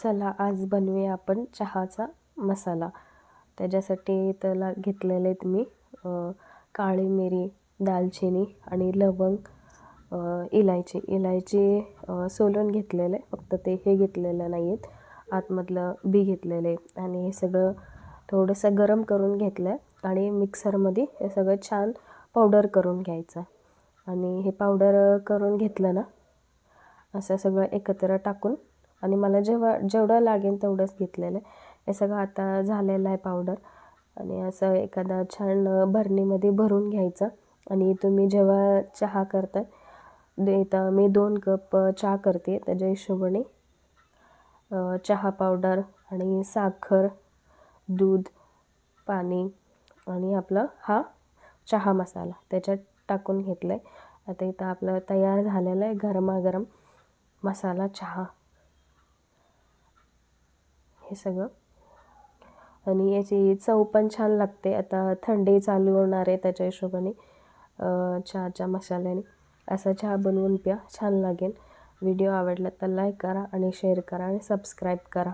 चला आज बनवूया आपण चहाचा मसाला. त्याच्यासाठी त्याला घेतलेले आहेत मी काळी मिरी, दालचिनी आणि लवंग, इलायची सोलून घेतलेलं आहे. फक्त ते हे घेतलेलं नाही आहेत, आतमधलं बी घेतलेलं आहे. आणि हे सगळं थोडंसं गरम करून घेतलं आहे आणि मिक्सरमध्ये हे सगळं छान पावडर करून घ्यायचं. आणि हे पावडर करून घेतलं ना, असं सगळं एकत्र टाकून, आणि मला जेवढं लागेल तेवढंच घेतलेलं आहे. हे सगळं आता झालेलं आहे पावडर. आणि असं एखादा छान भरणीमध्ये भरून घ्यायचं. आणि तुम्ही जेव्हा चहा करताय, इथं मी 2 कप चहा करते, त्याच्या हिशोबाने चहा पावडर आणि साखर, दूध, पाणी आणि आपला हा चहा मसाला त्याच्यात टाकून घेतलं आहे. आता इथं आपलं तयार झालेलं आहे गरमागरम मसाला चहा, हे सगळं. आणि याची चव पण छान लागते. आता थंडी चालू होणार आहे, त्याच्या हिशोबाने चहाच्या मसाल्याने असा चहा बनवून प्या, छान लागेल. व्हिडिओ आवडला तर लाईक करा आणि शेअर करा आणि सबस्क्राईब करा.